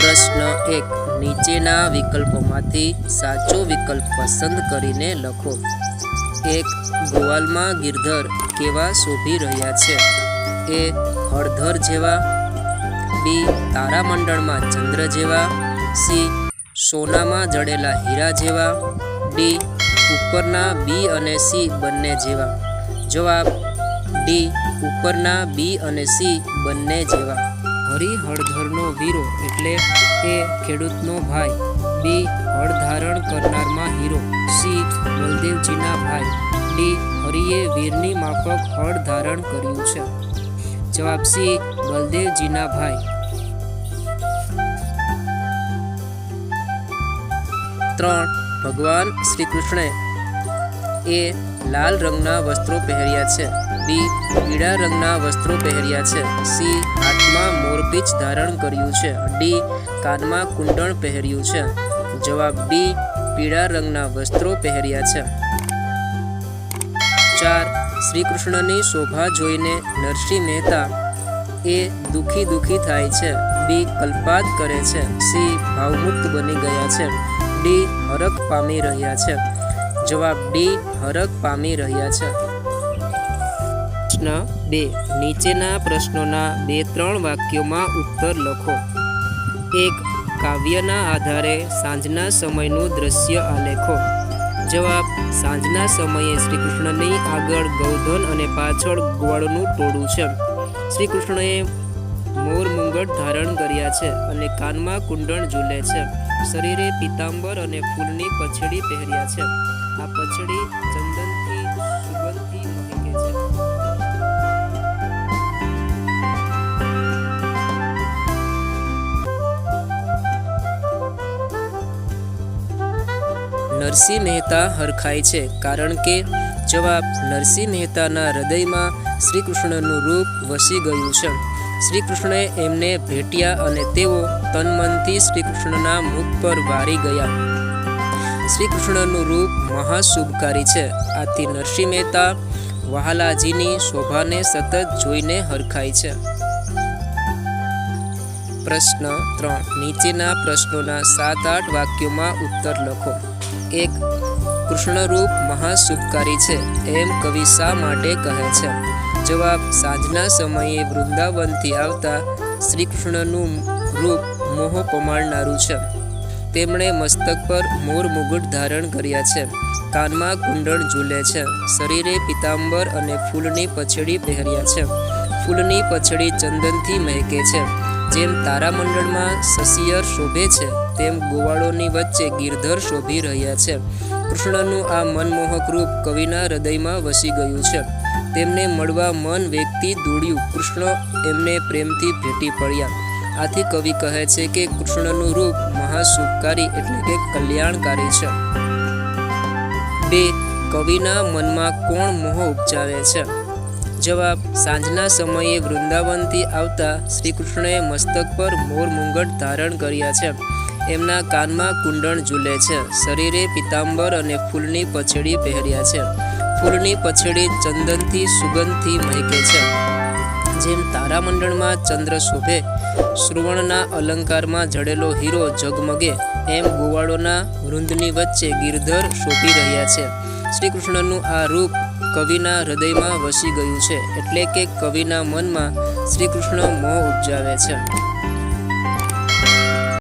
પ્રશ્ન 1. નીચેના વિકલ્પોમાંથી સાચો વિકલ્પ પસંદ કરીને લખો. 1. ગોવાલમાં ગિરધર કેવા શોભી રહ્યા છે? એ. હળધર જેવા. બી. તારામંડળમાં ચંદ્ર જેવા. સી. સોનામાં જડેલા હીરા જેવા. ડી. ઉપરના બી અને સી બંને જેવા. જવાબ ડી. ઉપરના બી અને સી બંને જેવા. હરિહળધરનો વીરો એટલે એ. ખેડૂતનો ભાઈ. બી. હળ ધારણ કરનારમાં હીરો. સી. બલદેવજીના ભાઈ. ડી. હરિએ વીરની માફક હળ ધારણ કર્યું છે. જવાબ સી. બલદેવજીના ભાઈ. 3. ભગવાન શ્રી કૃષ્ણે એ. લાલ રંગના વસ્ત્રો પહેર્યા છે. બી. પીળા રંગના વસ્ત્રો પહેર્યા છે. સી. હાથમાં મોરપીંછ ધારણ કર્યું છે. ડી. કાનમાં કુંડળ પહેર્યું છે. જવાબ બી. પીળા રંગના વસ્ત્રો પહેર્યા છે. 4. શ્રી કૃષ્ણની શોભા જોઈને નરસિંહ મહેતા એ. દુઃખી થાય છે. બી. કલ્પાત કરે છે. સી. ભાવમુક્ત બની ગયા છે. ડી. હરખ પામી રહ્યા છે. જવાબ ડી. હરખ પામી રહ્યા છે. પ્રશ્ન 2. નીચેના પ્રશ્નોના 2-3 વાક્યોમાં ઉત્તર લખો. 1. કાવ્યના આધારે સાંજના સમયનું દ્રશ્ય આલેખો. જવાબ સાંજના સમયે શ્રી કૃષ્ણની આગળ ગૌધન અને પાછળ ગોવાળોનું ટોળું છે. શ્રી કૃષ્ણએ મોર મુંગટ ધારણ કર્યા છે અને કાનમાં કુંડળ ઝૂલે છે. શરીરે પીતાંબર અને ફૂલની પછડી પહેર્યા છે. આ પછડી ચંદનથી સુગંધથી મહેકે છે. નરસિંહ મહેતા હરખાય છે કારણ કે. જવાબ નરસિંહ મહેતાના હૃદયમાં શ્રી કૃષ્ણનું રૂપ વસી ગયું છે. શ્રી કૃષ્ણએ એમને ભેટ્યા અને તેઓ તનમનથી શ્રી કૃષ્ણના મુખ પર વારી ગયા. શ્રી કૃષ્ણનું રૂપ મહાશુભકારી છે. આથી નરસિંહ મહેતા વહાલાજીની શોભાને સતત જોઈને હરખાય છે. પ્રશ્ન 3. નીચેના પ્રશ્નોના 7-8 વાક્યોમાં ઉત્તર લખો. 1. કૃષ્ણરૂપ મહાશુભકારી છે એમ કવિ શા માટે કહે છે? જવાબ સાંજના સમયે વૃંદાવનથી આવતા શ્રી કૃષ્ણનું રૂપ મોહ પમાડનારું છે. તેમણે મસ્તક પર મોર મુગટ ધારણ કર્યા છે. કાનમાં કુંડળ ઝૂલે છે. શરીરે પીતાંબર અને ફૂલની પછડી પહેર્યા છે. ફૂલની પછડી ચંદનથી મહેકે છે. જેમ તારામંડળમાં શશિયર શોભે છે તેમ ગોવાળોની વચ્ચે ગિરધર શોભી રહ્યા છે. કૃષ્ણનું આ મનમોહક રૂપ કવિના હૃદયમાં વસી ગયું છે. તેમને મળવા મન વેગથી દોડ્યું. કૃષ્ણ એમને પ્રેમથી ભેટી પડ્યા. આથી કવિ કહે છે કે કૃષ્ણનું રૂપ મહાશુભકારી એટલે કે કલ્યાણકારી છે. 2. કવિના મનમાં કોણ મોહ ઉપજાવે છે? જવાબ સાંજના સમયે વૃંદાવનથી આવતા શ્રી કૃષ્ણએ મસ્તક પર મોર મુંગટ ધારણ કર્યા છે. એમના કાનમાં કુંડળ ઝૂલે છે. શરીરે પીતાંબર અને ફૂલની પછડી પહેર્યા છે. ફૂલની પછડી ચંદનથી સુગંધથી મહેકે છે. જેમ તારામંડળમાં ચંદ્ર શોભે, સુવર્ણના અલંકારમાં જડેલો હીરો ઝગમગે, એમ ગોવાળોના વૃંદની વચ્ચે ગિરધર શોભી રહ્યા છે. શ્રી કૃષ્ણનું આ રૂપ કવિના હૃદયમાં વસી ગયું છે એટલે કે કવિના મનમાં શ્રી કૃષ્ણ મોહ ઉપજાવે છે.